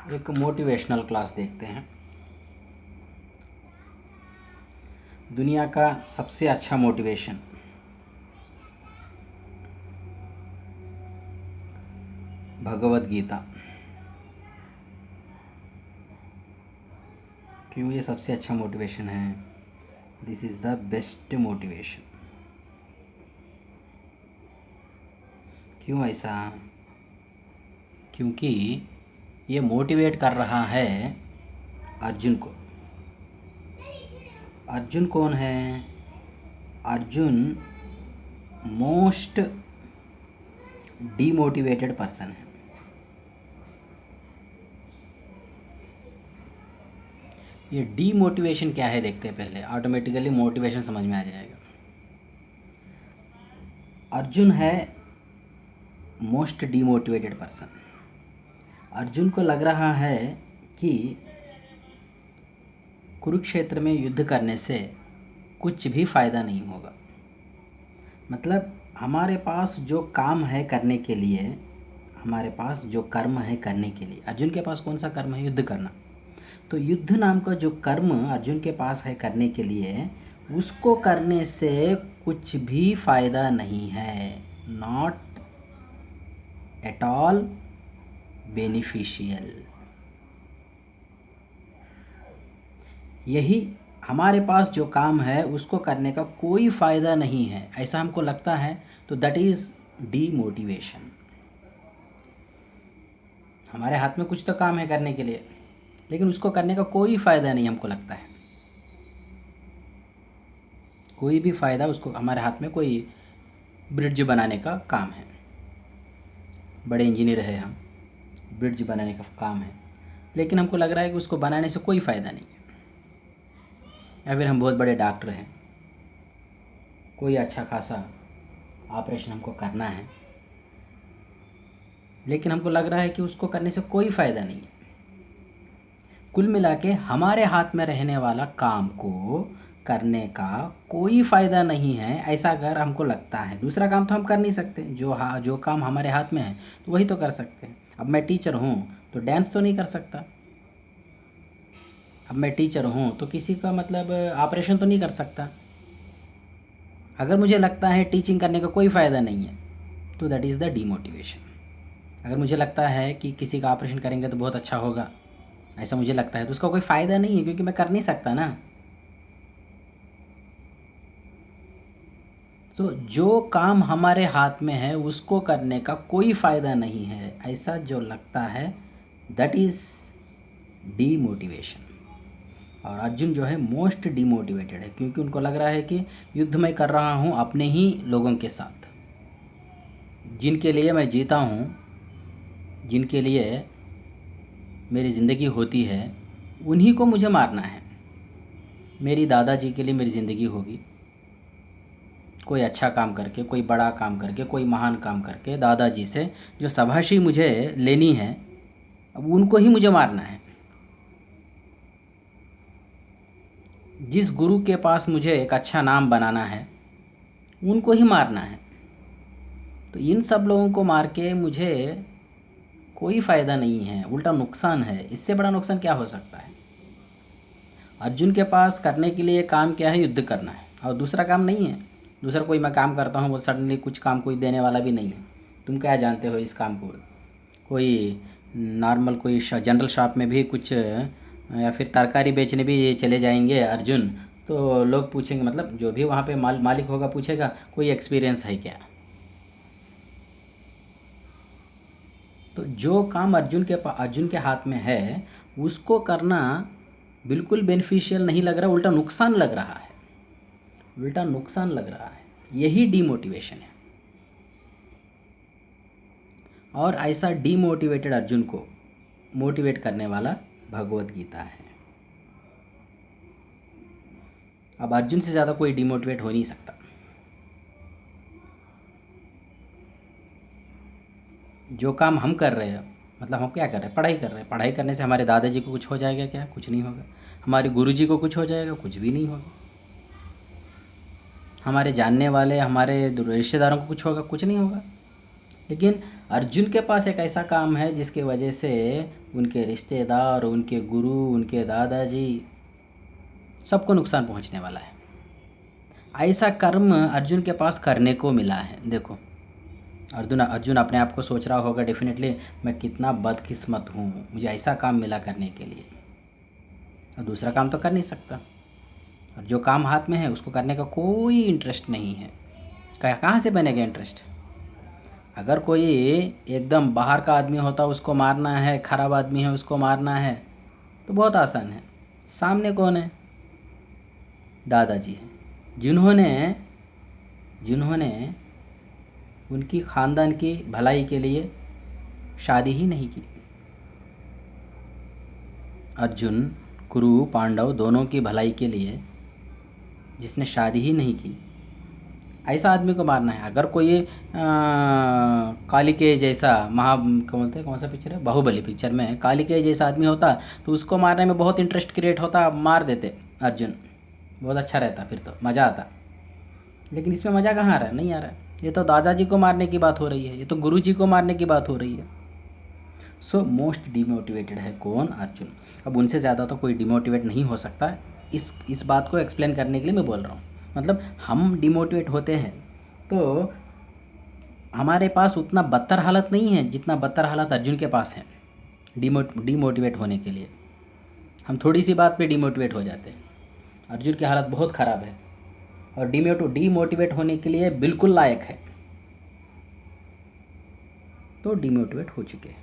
एक motivational class देखते हैं। दुनिया का सबसे अच्छा मोटिवेशन भगवत गीता। क्यों ये सबसे अच्छा मोटिवेशन है? This is the best motivation. क्यों ऐसा? क्योंकि ये मोटिवेट कर रहा है अर्जुन को। अर्जुन कौन है? अर्जुन मोस्ट डीमोटिवेटेड पर्सन है। ये डीमोटिवेशन क्या है देखते हैं पहले, ऑटोमेटिकली मोटिवेशन समझ में आ जाएगा। अर्जुन है मोस्ट डीमोटिवेटेड पर्सन। अर्जुन को लग रहा है कि कुरुक्षेत्र में युद्ध करने से कुछ भी फ़ायदा नहीं होगा। मतलब हमारे पास जो काम है करने के लिए, हमारे पास जो कर्म है करने के लिए, अर्जुन के पास कौन सा कर्म है? युद्ध करना। तो युद्ध नाम का जो कर्म अर्जुन के पास है करने के लिए, उसको करने से कुछ भी फ़ायदा नहीं है। Not at all beneficial. यही हमारे पास जो काम है उसको करने का कोई फ़ायदा नहीं है, ऐसा हमको लगता है, तो दैट इज़ डीमोटिवेशन। हमारे हाथ में कुछ तो काम है करने के लिए, लेकिन उसको करने का कोई फ़ायदा नहीं हमको लगता है। कोई भी फ़ायदा उसको, हमारे हाथ में कोई ब्रिड्ज बनाने का काम है, बड़े इंजीनियर है हम, ब्रिड्ज बनाने का काम है, लेकिन हमको लग रहा है कि उसको बनाने से कोई फ़ायदा नहीं है। या फिर हम बहुत बड़े डॉक्टर हैं, कोई अच्छा खासा ऑपरेशन हमको करना है, लेकिन हमको लग रहा है कि उसको करने से कोई फ़ायदा नहीं है। कुल मिला के हमारे हाथ में रहने वाला काम को करने का कोई फ़ायदा नहीं है, ऐसा अगर हमको लगता है। दूसरा काम तो हम कर नहीं सकते, जो काम हमारे हाथ में है तो वही तो कर सकते हैं। अब मैं टीचर हूँ तो डांस तो नहीं कर सकता। अब मैं टीचर हूँ तो किसी का मतलब ऑपरेशन तो नहीं कर सकता। अगर मुझे लगता है टीचिंग करने का कोई फ़ायदा नहीं है, तो दैट इज़ द डीमोटिवेशन। अगर मुझे लगता है कि किसी का ऑपरेशन करेंगे तो बहुत अच्छा होगा, ऐसा मुझे लगता है, तो उसका कोई फ़ायदा नहीं है, क्योंकि मैं कर नहीं सकता ना। तो जो काम हमारे हाथ में है उसको करने का कोई फ़ायदा नहीं है, ऐसा जो लगता है, दैट इज़ डीमोटिवेशन। और अर्जुन जो है मोस्ट डीमोटिवेटेड है, क्योंकि उनको लग रहा है कि युद्ध मैं कर रहा हूँ अपने ही लोगों के साथ, जिनके लिए मैं जीता हूँ, जिनके लिए मेरी ज़िंदगी होती है, उन्हीं को मुझे मारना है। मेरी दादाजी के लिए मेरी ज़िंदगी होगी, कोई अच्छा काम करके, कोई बड़ा काम करके, कोई महान काम करके दादाजी से जो शाबाशी मुझे लेनी है, अब उनको ही मुझे मारना है। जिस गुरु के पास मुझे एक अच्छा नाम बनाना है, उनको ही मारना है। तो इन सब लोगों को मार के मुझे कोई फ़ायदा नहीं है, उल्टा नुकसान है। इससे बड़ा नुकसान क्या हो सकता है? अर्जुन के पास करने के लिए काम क्या है? युद्ध करना है, और दूसरा काम नहीं है। दूसरा कोई मैं काम करता हूँ वो सडनली कुछ काम कोई देने वाला भी नहीं है। तुम क्या जानते हो इस काम को? कोई नॉर्मल कोई जनरल शॉप में भी कुछ या फिर तरकारी बेचने भी चले जाएंगे अर्जुन, तो लोग पूछेंगे, मतलब जो भी वहाँ पे मालिक होगा पूछेगा कोई एक्सपीरियंस है क्या? तो जो काम अर्जुन के हाथ में है उसको करना बिल्कुल बेनिफिशियल नहीं लग रहा, उल्टा नुकसान लग रहा है। उल्टा नुकसान लग रहा है, यही डीमोटिवेशन है। और ऐसा डीमोटिवेटेड अर्जुन को मोटिवेट करने वाला भगवत गीता है। अब अर्जुन से ज़्यादा कोई डीमोटिवेट हो नहीं सकता। जो काम हम कर रहे हैं, मतलब हम क्या कर रहे हैं? पढ़ाई कर रहे हैं। पढ़ाई करने से हमारे दादाजी को कुछ हो जाएगा क्या? कुछ नहीं होगा। हमारे गुरुजी को कुछ हो जाएगा? कुछ भी नहीं होगा। हमारे जानने वाले, हमारे रिश्तेदारों को कुछ होगा? कुछ नहीं होगा। लेकिन अर्जुन के पास एक ऐसा काम है जिसकी वजह से उनके रिश्तेदार, उनके गुरु, उनके दादाजी सबको नुकसान पहुंचने वाला है। ऐसा कर्म अर्जुन के पास करने को मिला है। देखो, अर्जुन अपने आप को सोच रहा होगा डेफिनेटली, मैं कितना बदकिस्मत हूँ, मुझे ऐसा काम मिला करने के लिए। और दूसरा काम तो कर नहीं सकता, और जो काम हाथ में है उसको करने का कोई इंटरेस्ट नहीं है। कहाँ से बनेगा इंटरेस्ट? अगर कोई एकदम बाहर का आदमी होता, उसको मारना है, ख़राब आदमी है उसको मारना है, तो बहुत आसान है। सामने कौन है? दादाजी हैं, जिन्होंने उनकी ख़ानदान की भलाई के लिए शादी ही नहीं की। अर्जुन, कुरु, पांडव दोनों की भलाई के लिए जिसने शादी ही नहीं की, ऐसा आदमी को मारना है। अगर कोई कालिकेय जैसा क्या बोलते हैं, कौन सा पिक्चर है, बाहुबली पिक्चर में कालिकेय जैसा आदमी होता तो उसको मारने में बहुत इंटरेस्ट क्रिएट होता, मार देते अर्जुन, बहुत अच्छा रहता, फिर तो मज़ा आता। लेकिन इसमें मज़ा कहाँ आ रहा है? नहीं आ रहा है। ये तो दादाजी को मारने की बात हो रही है, ये तो गुरुजी को मारने की बात हो रही है। सो मोस्ट डिमोटिवेटेड है कौन? अर्जुन। अब उनसे ज़्यादा तो कोई डिमोटिवेट नहीं हो सकता। इस बात को एक्सप्लेन करने के लिए मैं बोल रहा हूँ। मतलब हम डिमोटिवेट होते हैं तो हमारे पास उतना बदतर हालत नहीं है जितना बदतर हालत अर्जुन के पास है डिमोटिवेट होने के लिए। हम थोड़ी सी बात पे डिमोटिवेट हो जाते हैं। अर्जुन की हालत बहुत ख़राब है और डिमोटिवेट होने के लिए बिल्कुल लायक है, तो डिमोटिवेट हो चुके हैं।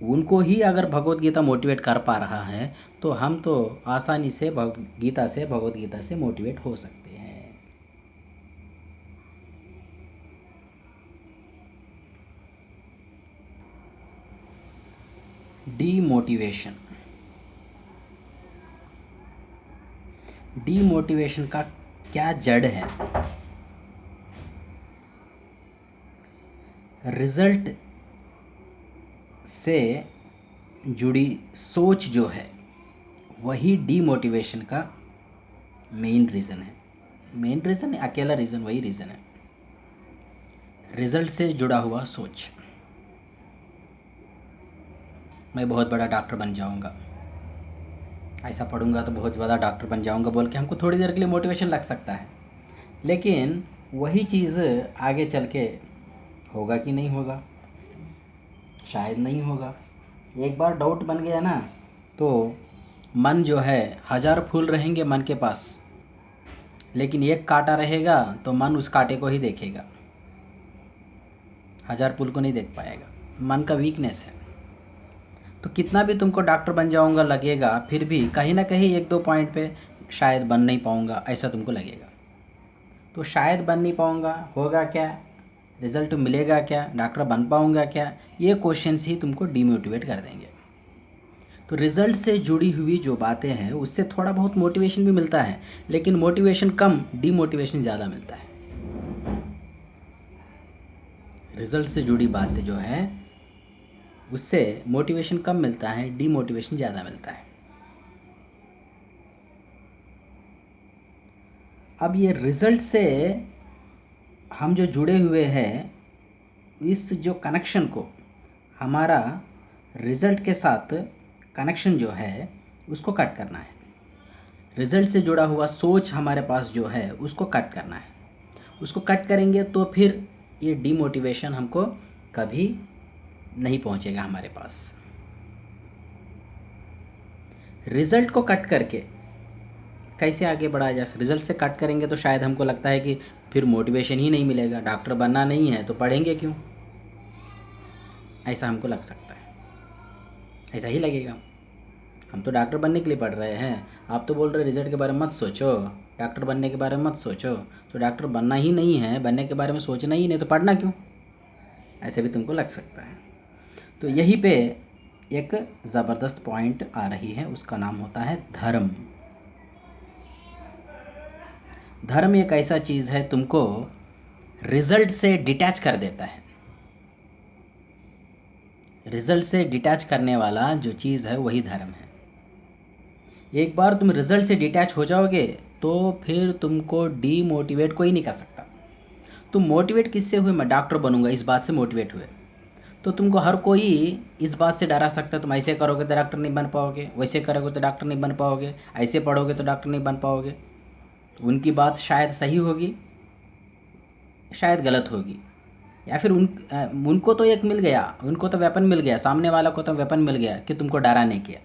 उनको ही अगर भगवत गीता मोटिवेट कर पा रहा है तो हम तो आसानी से भगवत गीता से मोटिवेट हो सकते हैं। डीमोटिवेशन का क्या जड़ है? रिजल्ट से जुड़ी सोच जो है वही डीमोटिवेशन का मेन रीज़न है। मेन रीज़न है, अकेला रीज़न वही रीज़न है, रिजल्ट से जुड़ा हुआ सोच। मैं बहुत बड़ा डॉक्टर बन जाऊंगा, ऐसा पढ़ूंगा तो बहुत बड़ा डॉक्टर बन जाऊंगा बोल के हमको थोड़ी देर के लिए मोटिवेशन लग सकता है, लेकिन वही चीज़ आगे चल के होगा कि नहीं होगा? शायद नहीं होगा। एक बार डाउट बन गया ना तो मन जो है, 1000 फूल रहेंगे मन के पास, लेकिन एक कांटा रहेगा तो मन उस कांटे को ही देखेगा, 1000 फूल को नहीं देख पाएगा। मन का वीकनेस है। तो कितना भी तुमको डॉक्टर बन जाऊंगा लगेगा, फिर भी कहीं ना कहीं 1-2 पॉइंट पे शायद बन नहीं पाऊंगा ऐसा तुमको लगेगा। तो शायद बन नहीं पाऊंगा, होगा क्या, रिज़ल्ट मिलेगा क्या, डॉक्टर बन पाऊंगा क्या, ये क्वेश्चंस ही तुमको डीमोटिवेट कर देंगे। तो रिज़ल्ट से जुड़ी हुई जो बातें हैं उससे थोड़ा बहुत मोटिवेशन भी मिलता है, लेकिन मोटिवेशन कम, डीमोटिवेशन ज़्यादा मिलता है। रिज़ल्ट से जुड़ी बातें जो है उससे मोटिवेशन कम मिलता है, डीमोटिवेशन ज़्यादा मिलता है। अब ये रिज़ल्ट से हम जो जुड़े हुए हैं, इस जो कनेक्शन को, हमारा रिज़ल्ट के साथ कनेक्शन जो है उसको कट करना है। रिज़ल्ट से जुड़ा हुआ सोच हमारे पास जो है उसको कट करना है। उसको कट करेंगे तो फिर ये डीमोटिवेशन हमको कभी नहीं पहुंचेगा हमारे पास। रिज़ल्ट को कट करके कैसे आगे बढ़ाया जा सकता? रिज़ल्ट से कट करेंगे तो शायद हमको लगता है कि फिर मोटिवेशन ही नहीं मिलेगा, डॉक्टर बनना नहीं है तो पढ़ेंगे क्यों, ऐसा हमको लग सकता है। ऐसा ही लगेगा, हम तो डॉक्टर बनने के लिए पढ़ रहे हैं, आप तो बोल रहे रिज़ल्ट के बारे में मत सोचो, डॉक्टर बनने के बारे में मत सोचो। तो डॉक्टर बनना ही नहीं है, बनने के बारे में सोचना ही नहीं तो पढ़ना क्यों, ऐसे भी तुमको लग सकता है। तो यहीं पे एक ज़बरदस्त पॉइंट आ रही है, उसका नाम होता है धर्म। धर्म एक ऐसा चीज़ है तुमको रिज़ल्ट से डिटैच कर देता है। रिज़ल्ट से डिटैच करने वाला जो चीज़ है वही धर्म है। एक बार तुम रिज़ल्ट से डिटैच हो जाओगे तो फिर तुमको डीमोटिवेट कोई नहीं कर सकता। तुम मोटिवेट किससे हुए? मैं डॉक्टर बनूंगा, इस बात से मोटिवेट हुए, तो तुमको हर कोई इस बात से डरा सकता है, तुम ऐसे करोगे तो डॉक्टर नहीं बन पाओगे, वैसे करोगे तो डॉक्टर नहीं बन पाओगे, ऐसे पढ़ोगे तो डॉक्टर नहीं बन पाओगे। तो उनकी बात शायद सही होगी, शायद गलत होगी, या फिर उनको तो एक मिल गया, उनको तो वेपन मिल गया, सामने वाला को तो वेपन मिल गया कि तुमको डराने के,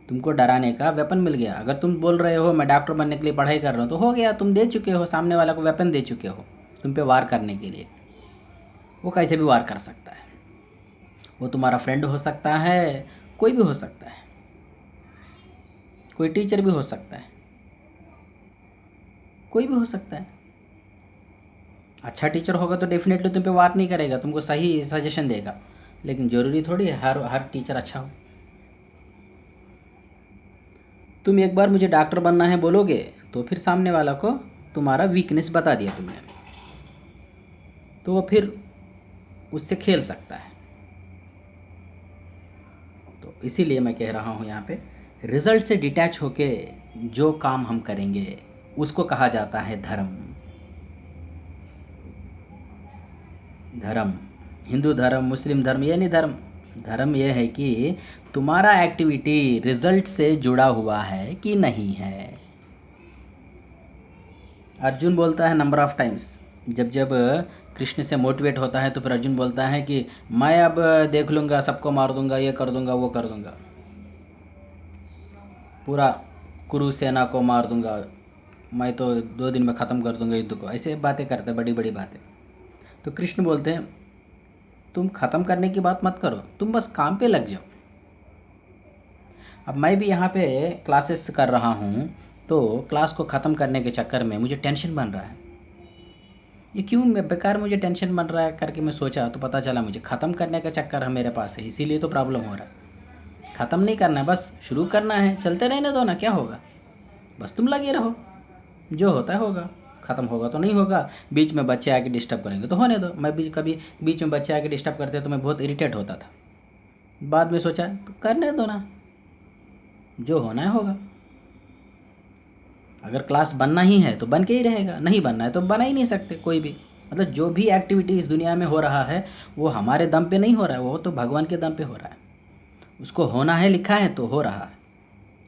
तुमको डराने का वेपन मिल गया। अगर तुम बोल रहे हो मैं डॉक्टर बनने के लिए पढ़ाई कर रहा हूँ, तो हो गया, तुम दे चुके हो, सामने वाला को वेपन दे चुके हो तुम पे वार करने के लिए। वो कैसे भी वार कर सकता है, वो तुम्हारा फ्रेंड हो सकता है, कोई भी हो सकता है, कोई टीचर भी हो सकता है, कोई भी हो सकता है। अच्छा टीचर होगा तो डेफिनेटली तुम पे वार नहीं करेगा, तुमको सही सजेशन देगा, लेकिन ज़रूरी थोड़ी है हर टीचर अच्छा हो। तुम एक बार मुझे डॉक्टर बनना है बोलोगे तो फिर सामने वाला को तुम्हारा वीकनेस बता दिया तुमने, तो वो फिर उससे खेल सकता है। तो इसीलिए मैं कह रहा हूँ यहाँ पे, रिजल्ट से डिटैच होके जो काम हम करेंगे उसको कहा जाता है धर्म। धर्म, हिंदू धर्म, मुस्लिम धर्म, ये नहीं धर्म। धर्म ये है कि तुम्हारा एक्टिविटी रिजल्ट से जुड़ा हुआ है कि नहीं है। अर्जुन बोलता है नंबर ऑफ टाइम्स, जब जब कृष्ण से मोटिवेट होता है तो फिर अर्जुन बोलता है कि मैं अब देख लूँगा, सबको मार दूँगा, ये कर दूँगा, वो कर दूँगा, पूरा कुरु सेना को मार दूँगा, मैं तो 2 दिन में ख़त्म कर दूँगा युद्ध को। ऐसे बातें करते हैं, बड़ी बड़ी बातें। तो कृष्ण बोलते हैं तुम ख़त्म करने की बात मत करो, तुम बस काम पे लग जाओ। अब मैं भी यहाँ पे क्लासेस कर रहा हूँ, तो क्लास को ख़त्म करने के चक्कर में मुझे टेंशन बन रहा है। ये क्यों बेकार मुझे टेंशन बन रहा है करके मैं सोचा, तो पता चला मुझे ख़त्म करने का चक्कर है मेरे पास है, इसीलिए तो प्रॉब्लम हो रहा है। ख़त्म नहीं करना है, बस शुरू करना है, चलते रहने दो ना, क्या होगा, बस तुम लगे रहो, जो होता है होगा, ख़त्म होगा तो नहीं होगा। बीच में बच्चे आके डिस्टर्ब करेंगे तो होने दो। मैं भी कभी बीच में बच्चे आके डिस्टर्ब करते तो मैं बहुत इरिटेट होता था, बाद में सोचा तो करने दो ना, जो होना है होगा। अगर क्लास बनना ही है तो बन के ही रहेगा, नहीं बनना है तो बना ही नहीं सकते कोई भी। मतलब जो भी एक्टिविटी इस दुनिया में हो रहा है वो हमारे दम पे नहीं हो रहा है, वो तो भगवान के दम पे हो रहा है। उसको होना है लिखा है तो हो रहा है,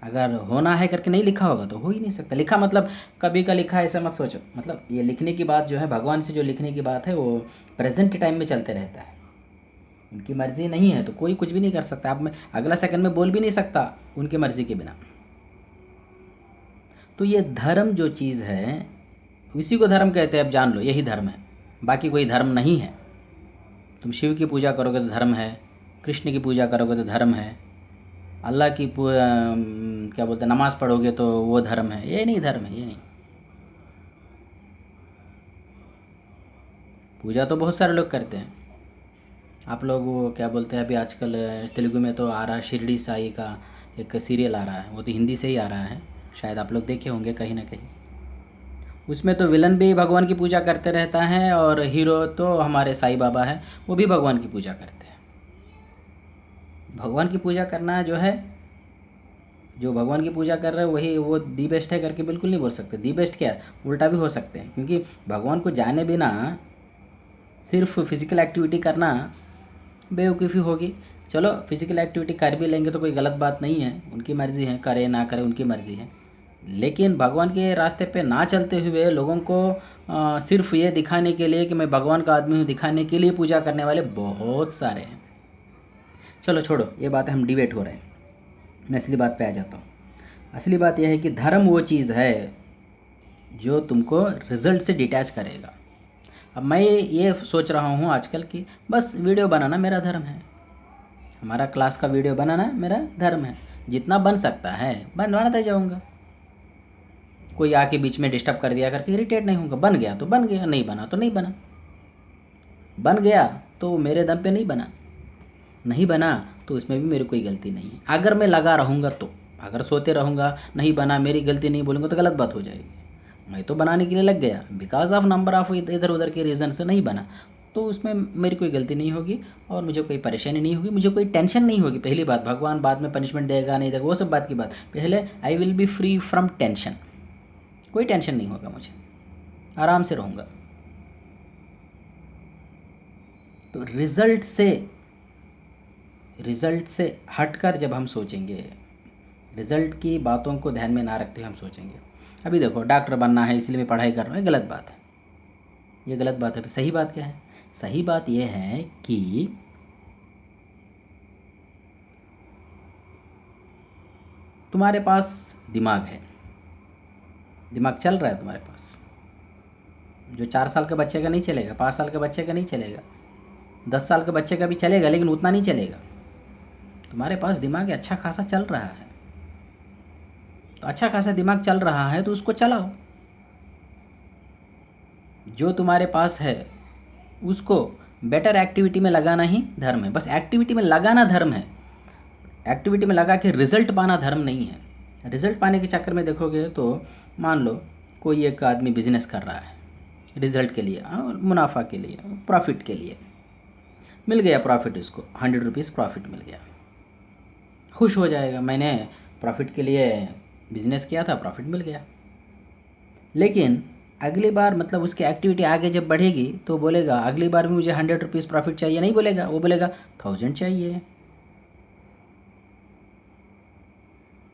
अगर होना है करके नहीं लिखा होगा तो हो ही नहीं सकता। लिखा मतलब कभी का लिखा, ऐसा मत सोचो। मतलब ये लिखने की बात जो है, भगवान से जो लिखने की बात है, वो प्रेजेंट टाइम में चलते रहता है। उनकी मर्ज़ी नहीं है तो कोई कुछ भी नहीं कर सकता। अब मैं अगला सेकंड में बोल भी नहीं सकता उनकी मर्ज़ी के बिना। तो ये धर्म जो चीज़ है, इसी को धर्म कहते हैं। अब जान लो, यही धर्म है, बाकी कोई धर्म नहीं है। तुम शिव की पूजा करोगे तो धर्म है, कृष्ण की पूजा करोगे तो धर्म है, अल्लाह की क्या बोलते हैं, नमाज़ पढ़ोगे तो वो धर्म है। ये नहीं धर्म है, ये नहीं। पूजा तो बहुत सारे लोग करते हैं। आप लोग वो क्या बोलते हैं, अभी आजकल तेलुगु में तो आ रहा है शिरडी साई का एक सीरियल आ रहा है, वो तो हिंदी से ही आ रहा है, शायद आप लोग देखे होंगे कहीं ना कहीं। उसमें तो विलन भी भगवान की पूजा करते रहता है, और हीरो तो हमारे साईं बाबा है, वो भी भगवान की पूजा करते हैं। भगवान की पूजा करना जो है, जो भगवान की पूजा कर रहे हैं वही वो दी बेस्ट है करके बिल्कुल नहीं बोल सकते। दी बेस्ट क्या, उल्टा भी हो सकते हैं, क्योंकि भगवान को जाने बिना सिर्फ फिज़िकल एक्टिविटी करना बेवकूफ़ी होगी। चलो फिज़िकल एक्टिविटी कर भी लेंगे तो कोई गलत बात नहीं है, उनकी मर्ज़ी है, करे ना करे उनकी मर्ज़ी है। लेकिन भगवान के रास्ते पे ना चलते हुए लोगों को सिर्फ ये दिखाने के लिए कि मैं भगवान का आदमी हूँ, दिखाने के लिए पूजा करने वाले बहुत सारे हैं। चलो छोड़ो ये बातें, हम डिबेट हो रहे हैं। मैं असली बात पे आ जाता हूँ। असली बात यह है कि धर्म वो चीज़ है जो तुमको रिज़ल्ट से डिटैच करेगा। अब मैं ये सोच रहा हूँ आजकल कि बस वीडियो बनाना मेरा धर्म है, हमारा क्लास का वीडियो बनाना मेरा धर्म है, जितना बन सकता है बनवाते जाऊँगा। कोई आके बीच में डिस्टर्ब कर दिया करके इरिटेट नहीं होऊंगा। बन गया तो बन गया, नहीं बना तो नहीं बना। बन गया तो मेरे दम पे नहीं बना, नहीं बना तो उसमें भी मेरी कोई गलती नहीं है। अगर मैं लगा रहूँगा तो, अगर सोते रहूँगा नहीं बना मेरी गलती नहीं बोलूँगा तो गलत बात हो जाएगी। मैं तो बनाने के लिए लग गया, बिकॉज ऑफ नंबर ऑफ इधर उधर के रीज़न से नहीं बना, तो उसमें मेरी कोई गलती नहीं होगी और मुझे कोई परेशानी नहीं होगी, मुझे कोई टेंशन नहीं होगी। पहली बात, भगवान बाद में पनिशमेंट देगा नहीं देगा वो सब बात की बात, पहले I will be free from tension. कोई टेंशन नहीं होगा मुझे, आराम से रहूँगा। तो रिज़ल्ट से हटकर जब हम सोचेंगे, रिज़ल्ट की बातों को ध्यान में ना रखते हुए हम सोचेंगे, अभी देखो डॉक्टर बनना है इसलिए मैं पढ़ाई कर रहा हूँ, ये गलत बात है, ये गलत बात है। सही बात क्या है? सही बात ये है कि तुम्हारे पास दिमाग है, दिमाग चल रहा है तुम्हारे पास, जो 4 साल के बच्चे का नहीं चलेगा, 5 साल के बच्चे का नहीं चलेगा, 10 साल के बच्चे का भी चलेगा, लेकिन उतना नहीं चलेगा। तुम्हारे पास दिमाग अच्छा खासा चल रहा है, तो अच्छा खासा दिमाग चल रहा है तो उसको चलाओ। जो तुम्हारे पास है उसको बेटर एक्टिविटी में लगाना ही धर्म है। बस एक्टिविटी में लगाना धर्म है, एक्टिविटी में लगा के रिज़ल्ट पाना धर्म नहीं है। रिज़ल्ट पाने के चक्कर में देखोगे तो मान लो कोई एक आदमी बिजनेस कर रहा है रिज़ल्ट के लिए, मुनाफा के लिए, प्रॉफिट के लिए, मिल गया प्रॉफिट, उसको 100 रुपीज़ प्रॉफिट मिल गया, खुश हो जाएगा, मैंने प्रॉफिट के लिए बिज़नेस किया था, प्रॉफिट मिल गया। लेकिन अगली बार मतलब उसकी एक्टिविटी आगे जब बढ़ेगी तो बोलेगा अगली बार भी मुझे 100 रुपीज़ प्रॉफिट चाहिए, नहीं बोलेगा, वो बोलेगा 1000 चाहिए।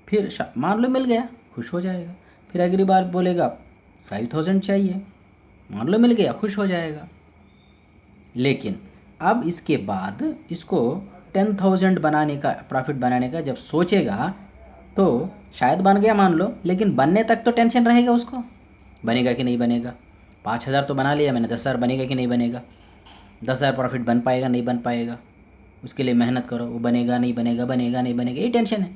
फिर मान लो मिल गया, खुश हो जाएगा, फिर अगली बार बोलेगा 5000 चाहिए, मान लो मिल गया, खुश हो जाएगा। लेकिन अब इसके बाद इसको 10,000 बनाने का, प्रॉफिट बनाने का जब सोचेगा तो शायद बन गया मान लो, लेकिन बनने तक तो टेंशन रहेगा उसको, बनेगा कि नहीं बनेगा। 5,000 तो बना लिया मैंने, 10,000 बनेगा कि नहीं बनेगा, 10,000 प्रॉफिट बन पाएगा नहीं बन पाएगा, उसके लिए मेहनत करो, वो बनेगा नहीं बनेगा, बनेगा नहीं बनेगा, ये टेंशन है।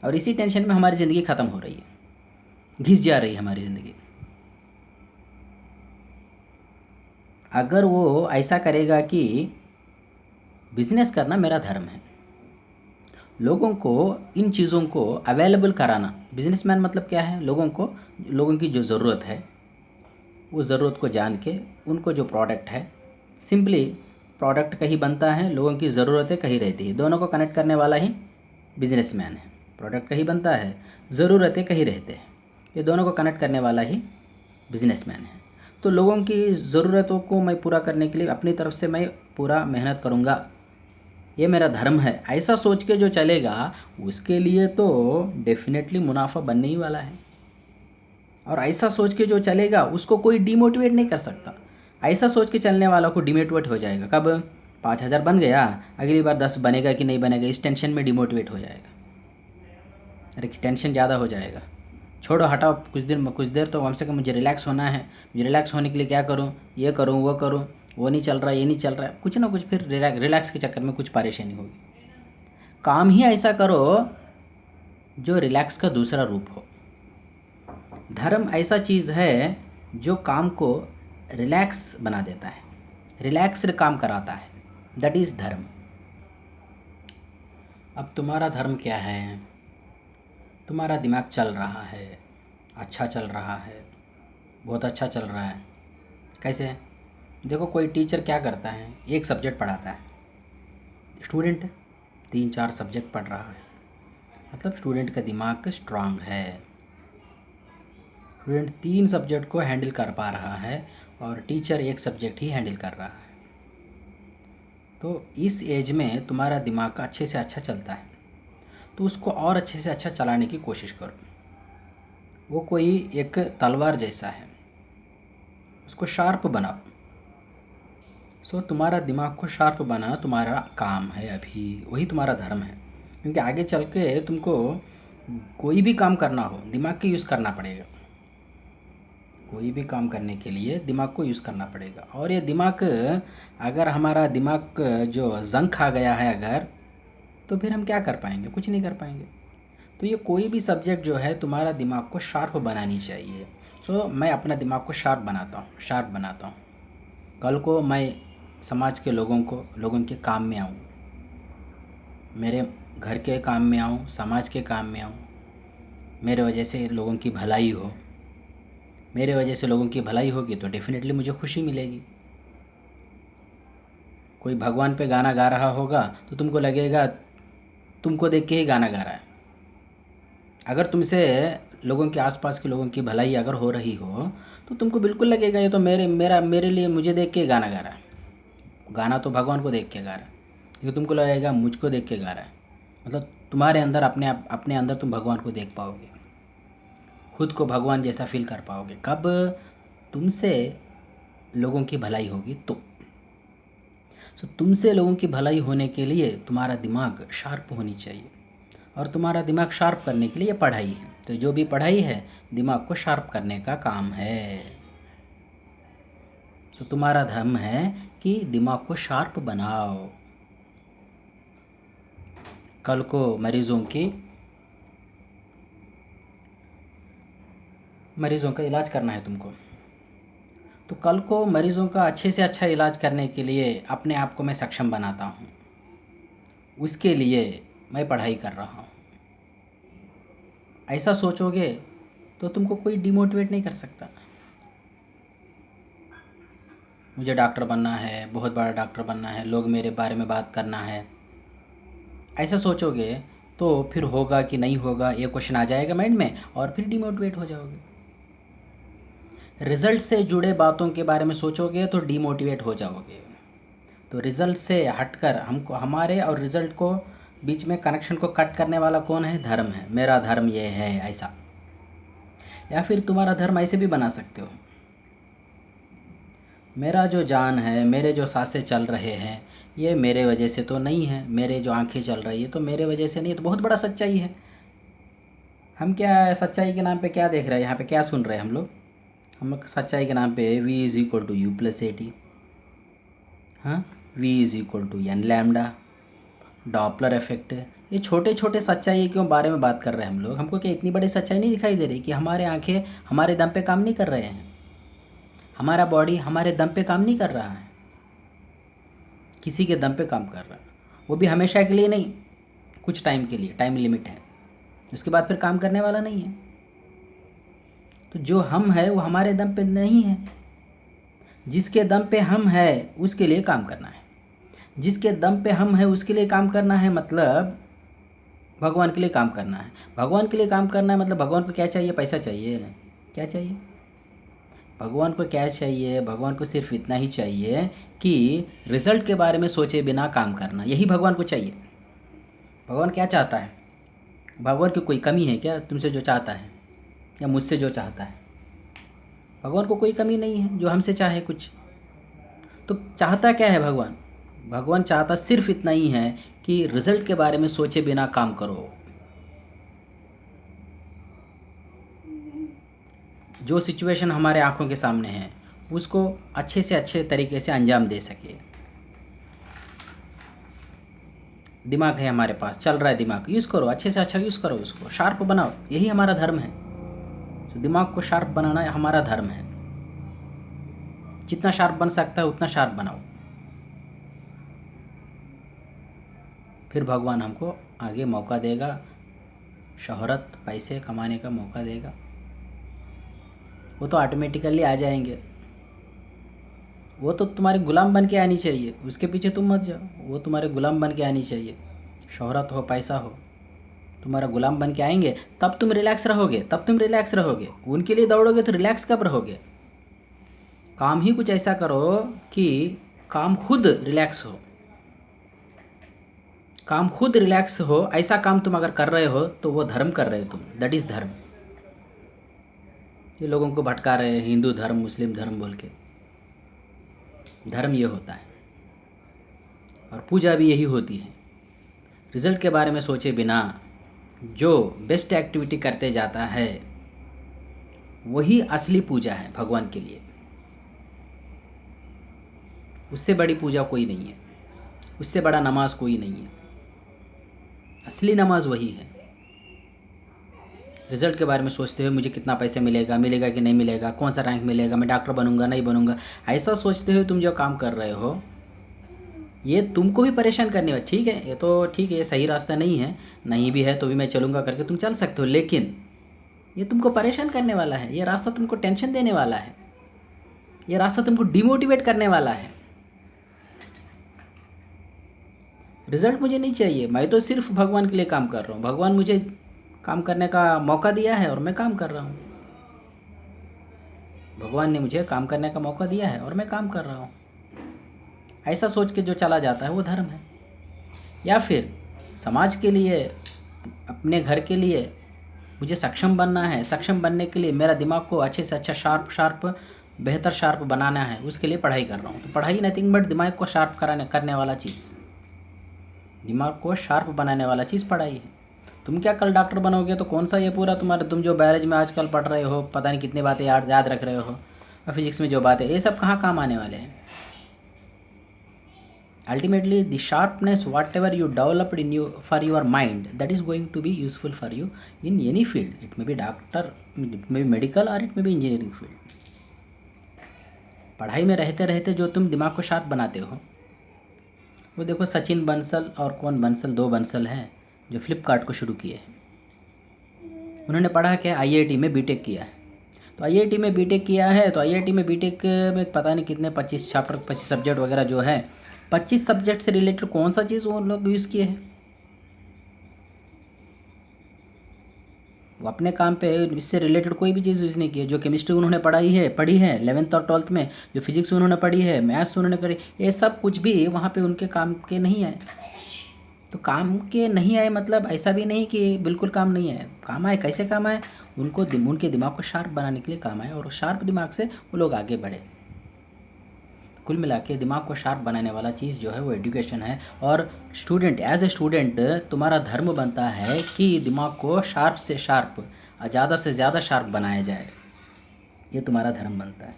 और इसी टेंशन में हमारी ज़िंदगी ख़त्म हो रही है, घिस जा रही है हमारी ज़िंदगी। अगर वो ऐसा करेगा कि बिज़नेस करना मेरा धर्म है, लोगों को इन चीज़ों को अवेलेबल कराना, बिजनेसमैन मतलब क्या है, लोगों की जो ज़रूरत है उस ज़रूरत को जान के उनको जो प्रोडक्ट है, सिंपली प्रोडक्ट कहीं बनता है, लोगों की ज़रूरतें कहीं रहती है, दोनों को कनेक्ट करने वाला ही बिजनेसमैन है। प्रोडक्ट कहीं बनता है, ज़रूरतें कहीं रहते हैं, ये दोनों को कनेक्ट करने वाला ही बिजनेसमैन है। तो लोगों की ज़रूरतों को मैं पूरा करने के लिए अपनी तरफ से मैं पूरा मेहनत करूँगा, ये मेरा धर्म है, ऐसा सोच के जो चलेगा उसके लिए तो डेफिनेटली मुनाफा बनने ही वाला है। और ऐसा सोच के जो चलेगा उसको कोई डिमोटिवेट नहीं कर सकता। ऐसा सोच के चलने वाला को डिमोटिवेट हो जाएगा, कब 5,000 बन गया, अगली बार 10 बनेगा कि नहीं बनेगा, इस टेंशन में डिमोटिवेट हो जाएगा। अरे टेंशन ज़्यादा हो जाएगा, छोड़ो हटाओ, कुछ देर तो कम से कम मुझे रिलैक्स होना है, मुझे रिलैक्स होने के लिए क्या करूँ, ये करूँ वो करूँ, वो नहीं चल रहा, ये नहीं चल रहा है, कुछ ना कुछ फिर रिलैक्स के चक्कर में कुछ परेशानी होगी। काम ही ऐसा करो जो रिलैक्स का दूसरा रूप हो। धर्म ऐसा चीज़ है जो काम को रिलैक्स बना देता है, रिलैक्स्ड काम कराता है, दैट इज़ धर्म। अब तुम्हारा धर्म क्या है? तुम्हारा दिमाग चल रहा है, अच्छा चल रहा है, बहुत अच्छा चल रहा है। कैसे? देखो कोई टीचर क्या करता है, एक सब्जेक्ट पढ़ाता है, स्टूडेंट 3-4 सब्जेक्ट पढ़ रहा है, मतलब स्टूडेंट का दिमाग स्ट्रांग है, स्टूडेंट 3 सब्जेक्ट को हैंडल कर पा रहा है और टीचर एक सब्जेक्ट ही हैंडल कर रहा है। तो इस एज में तुम्हारा दिमाग अच्छे से अच्छा चलता है, तो उसको और अच्छे से अच्छा चलाने की कोशिश करो। वो कोई एक तलवार जैसा है, उसको शार्प बनाओ। तुम्हारा दिमाग को शार्प बनाना तुम्हारा काम है, अभी वही तुम्हारा धर्म है। क्योंकि आगे चल के तुमको कोई भी काम करना हो दिमाग का यूज़ करना पड़ेगा, कोई भी काम करने के लिए दिमाग को यूज़ करना पड़ेगा। और ये दिमाग, अगर हमारा दिमाग जो जंग खा गया है अगर, तो फिर हम क्या कर पाएंगे? कुछ नहीं कर पाएंगे। तो ये कोई भी सब्जेक्ट जो है तुम्हारा दिमाग को शार्प बनानी चाहिए। मैं अपना दिमाग को शार्प बनाता हूँ। कल को मैं समाज के लोगों के काम में आऊँ, मेरे घर के काम में आऊँ, समाज के काम में आऊँ, मेरे वजह से लोगों की भलाई हो, मेरे वजह से लोगों की भलाई होगी तो डेफिनेटली मुझे खुशी मिलेगी। कोई भगवान पे गाना गा रहा होगा तो तुमको लगेगा तुमको देख के ही गाना गा रहा है। अगर तुमसे लोगों के आसपास के लोगों की भलाई अगर हो रही हो तो तुमको बिल्कुल लगेगा ये तो मेरे लिए मुझे देख के गाना गा रहा है। गाना तो भगवान को देख के गा रहा है, लेकिन तुमको लगेगा मुझको देख के गा रहा है। मतलब तुम्हारे अंदर अपने अंदर तुम भगवान को देख पाओगे, खुद को भगवान जैसा फील कर पाओगे कब तुमसे लोगों की भलाई होगी। तो तुमसे लोगों की भलाई होने के लिए तुम्हारा दिमाग शार्प होनी चाहिए, और तुम्हारा दिमाग शार्प करने के लिए पढ़ाई है। तो जो भी पढ़ाई है दिमाग को शार्प करने का काम है। तो तुम्हारा धर्म है कि दिमाग को शार्प बनाओ। कल को मरीज़ों का इलाज करना है तुमको, तो कल को मरीज़ों का अच्छे से अच्छा इलाज करने के लिए अपने आप को मैं सक्षम बनाता हूँ, उसके लिए मैं पढ़ाई कर रहा हूँ। ऐसा सोचोगे तो तुमको कोई डिमोटिवेट नहीं कर सकता। मुझे डॉक्टर बनना है, बहुत बड़ा डॉक्टर बनना है, लोग मेरे बारे में बात करना है, ऐसा सोचोगे तो फिर होगा कि नहीं होगा ये क्वेश्चन आ जाएगा माइंड में, और फिर डिमोटिवेट हो जाओगे। रिज़ल्ट से जुड़े बातों के बारे में सोचोगे तो डिमोटिवेट हो जाओगे। तो रिज़ल्ट से हटकर हमको, हमारे और रिज़ल्ट को बीच में कनेक्शन को कट करने वाला कौन है? धर्म है। मेरा धर्म ये है, ऐसा। या फिर तुम्हारा धर्म ऐसे भी बना सकते हो, मेरा जो जान है, मेरे जो सांसें चल रहे हैं, ये मेरे वजह से तो नहीं है, मेरे जो आंखें चल रही है तो मेरे वजह से नहीं है। तो बहुत बड़ा सच्चाई है। हम क्या सच्चाई के नाम पे क्या देख रहे हैं यहाँ पे, क्या सुन रहे हैं हम लोग सच्चाई के नाम पे V=U+AT, हाँ, V=N λ, डॉपलर इफेक्ट। ये छोटे छोटे सच्चाई क्यों बारे में बात कर रहे हैं हम लोग? हमको क्या इतनी बड़ी सच्चाई नहीं दिखाई दे रही कि हमारे आंखें हमारे दम पे काम नहीं कर रहे हैं, हमारा बॉडी हमारे दम पे काम नहीं कर रहा है, किसी के दम पे काम कर रहा है, वो भी हमेशा के लिए नहीं, कुछ टाइम के लिए, टाइम लिमिट है, उसके बाद फिर काम करने वाला नहीं है। तो जो हम है वो हमारे दम पे नहीं है, जिसके दम पे हम है उसके लिए काम करना है। जिसके दम पे हम है उसके लिए काम करना है, मतलब भगवान के लिए काम करना है। भगवान के लिए काम करना है मतलब भगवान को क्या चाहिए? पैसा चाहिए? क्या चाहिए भगवान को? क्या चाहिए भगवान को? सिर्फ इतना ही चाहिए कि रिजल्ट के बारे में सोचे बिना काम करना, यही भगवान को चाहिए। भगवान क्या चाहता है? भगवान की कोई कमी है क्या तुमसे जो चाहता है, या मुझसे जो चाहता है? भगवान को कोई कमी नहीं है जो हमसे चाहे कुछ। तो चाहता क्या है भगवान? भगवान चाहता सिर्फ इतना ही है कि रिजल्ट के बारे में सोचे बिना काम करो, जो सिचुएशन हमारे आंखों के सामने है उसको अच्छे से अच्छे तरीके से अंजाम दे सके। दिमाग है हमारे पास, चल रहा है दिमाग, यूज़ करो, अच्छे से अच्छा यूज़ करो, उसको शार्प बनाओ, यही हमारा धर्म है। तो दिमाग को शार्प बनाना हमारा धर्म है। जितना शार्प बन सकता है उतना शार्प बनाओ, फिर भगवान हमको आगे मौका देगा, शोहरत पैसे कमाने का मौका देगा, वो तो ऑटोमेटिकली आ जाएंगे। वो तो तुम्हारे गुलाम बन के आनी चाहिए, उसके पीछे तुम मत जाओ, वो तुम्हारे गुलाम बन के आनी चाहिए। शोहरत हो, पैसा हो, तुम्हारा गुलाम बन के आएंगे, तब तुम रिलैक्स रहोगे। उनके लिए दौड़ोगे तो रिलैक्स कब रहोगे? काम ही कुछ ऐसा करो कि काम खुद रिलैक्स हो, ऐसा काम तुम अगर कर रहे हो तो वो धर्म कर रहे हो तुम, दैट इज़ धर्म। ये लोगों को भटका रहे हैं हिंदू धर्म, मुस्लिम धर्म बोल के। धर्म ये होता है, और पूजा भी यही होती है। रिज़ल्ट के बारे में सोचे बिना जो बेस्ट एक्टिविटी करते जाता है वही असली पूजा है भगवान के लिए। उससे बड़ी पूजा कोई नहीं है, उससे बड़ा नमाज कोई नहीं है। असली नमाज वही है। रिज़ल्ट के बारे में सोचते हुए मुझे कितना पैसे मिलेगा कि नहीं मिलेगा, कौन सा रैंक मिलेगा, मैं डॉक्टर बनूंगा नहीं बनूंगा, ऐसा सोचते हुए तुम जो काम कर रहे हो ये तुमको भी परेशान करने वाला। ठीक है, ये तो ठीक है, ये सही रास्ता नहीं है, नहीं भी है तो भी मैं चलूँगा करके तुम चल सकते हो, लेकिन ये तुमको परेशान करने वाला है, ये रास्ता तुमको टेंशन देने वाला है, ये रास्ता तुमको डिमोटिवेट करने वाला है। रिज़ल्ट मुझे नहीं चाहिए, मैं तो सिर्फ भगवान के लिए काम कर रहा हूँ। भगवान मुझे काम करने का मौका दिया है और मैं काम कर रहा हूँ। भगवान ने मुझे काम करने का मौका दिया है और मैं काम कर रहा हूँ। ऐसा सोच के जो चला जाता है वो धर्म है। या फिर समाज के लिए, अपने घर के लिए मुझे सक्षम बनना है, सक्षम बनने के लिए मेरा दिमाग को अच्छे से अच्छा शार्प बेहतर शार्प बनाना है, उसके लिए पढ़ाई कर रहा हूँ। तो पढ़ाई नथिंग बट दिमाग को शार्प करने वाला चीज़, दिमाग को शार्प बनाने वाला चीज़ पढ़ाई है। तुम क्या कल डॉक्टर बनोगे तो कौन सा ये पूरा तुम्हारा, तुम जो बायोलॉजी में आजकल पढ़ रहे हो, पता नहीं कितनी बातें याद रख रहे हो, और फिजिक्स में जो बातें, ये सब कहाँ काम आने वाले हैं। Ultimately, the sharpness whatever you developed in you for your mind, that is going to be useful for you in any field. It may be doctor, it may be medical, or it may be engineering field. पढ़ाई में रहते रहते जो तुम दिमाग को sharp बनाते हो, वो देखो सचिन बंसल और कौन बंसल, दो बंसल हैं जो फ्लिपकार्ट को शुरू किए हैं। उन्होंने पढ़ा क्या, आईआईटी में बीटेक किया है। तो आईआईटी में बीटेक किया है तो आईआईटी में बीटेक में पता नहीं कितने 25 चैप्टर 25 सब्जेक्ट वगैरह जो है, 25 सब्जेक्ट से रिलेटेड कौन सा चीज़ वो लोग यूज़ किए हैं। वो अपने काम पे इससे रिलेटेड कोई भी चीज़ यूज़ नहीं की है। जो केमिस्ट्री उन्होंने पढ़ी है 11th और 12th में, जो फिजिक्स उन्होंने पढ़ी है, मैथ्स उन्होंने करी, ये सब कुछ भी वहाँ पे उनके काम के नहीं आए। तो काम के नहीं आए मतलब ऐसा भी नहीं कि बिल्कुल काम नहीं आए, काम आए। कैसे काम आए, उनके दिमाग को शार्प बनाने के लिए काम आए, और शार्प दिमाग से वो लोग आगे बढ़े। कुल मिला के दिमाग को शार्प बनाने वाला चीज़ जो है वो एजुकेशन है। और स्टूडेंट, एज ए स्टूडेंट तुम्हारा धर्म बनता है कि दिमाग को शार्प से शार्प, ज़्यादा से ज़्यादा शार्प बनाया जाए, ये तुम्हारा धर्म बनता है।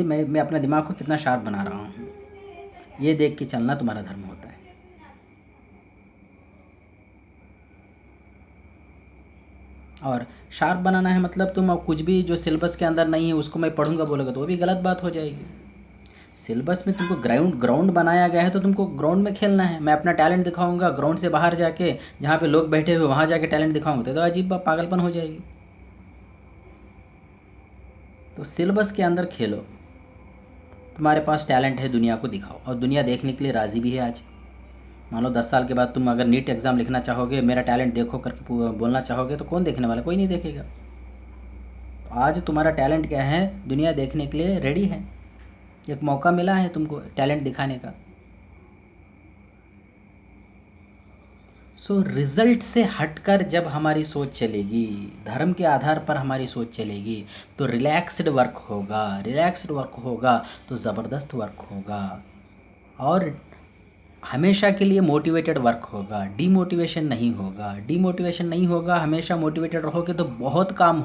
मैं अपने दिमाग को कितना शार्प बना रहा हूँ, ये देख के चलना तुम्हारा धर्म होता है। और शार्प बनाना है मतलब तुम अब कुछ भी जो सिलेबस के अंदर नहीं है उसको मैं पढ़ूंगा बोलोगे तो वो भी गलत बात हो जाएगी। सिलेबस में तुमको ग्राउंड बनाया गया है तो तुमको ग्राउंड में खेलना है। मैं अपना टैलेंट दिखाऊंगा ग्राउंड से बाहर जाके, जहाँ पे लोग बैठे हुए वहाँ जाके टैलेंट दिखाऊंगा तो अजीब पागलपन हो जाएगी। तो सिलेबस के अंदर खेलो, तुम्हारे पास टैलेंट है, दुनिया को दिखाओ, और दुनिया देखने के लिए राज़ी भी है। आज मान लो 10 साल के बाद तुम अगर नीट एग्ज़ाम लिखना चाहोगे, मेरा टैलेंट देखो करके बोलना चाहोगे, तो कौन देखने वाला, कोई नहीं देखेगा। तो आज तुम्हारा टैलेंट क्या है, दुनिया देखने के लिए रेडी है। एक मौका मिला है तुमको टैलेंट दिखाने का। सो रिज़ल्ट से हटकर जब हमारी सोच चलेगी, धर्म के आधार पर हमारी सोच चलेगी, तो रिलैक्स्ड वर्क होगा तो ज़बरदस्त वर्क होगा, और हमेशा के लिए मोटिवेटेड वर्क होगा, डीमोटिवेशन नहीं होगा। हमेशा मोटिवेटेड रहोगे तो बहुत काम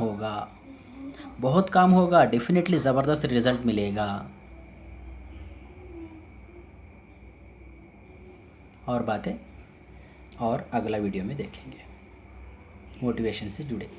होगा, डेफिनेटली ज़बरदस्त रिज़ल्ट मिलेगा। और बातें और अगला वीडियो में देखेंगे मोटिवेशन से जुड़े।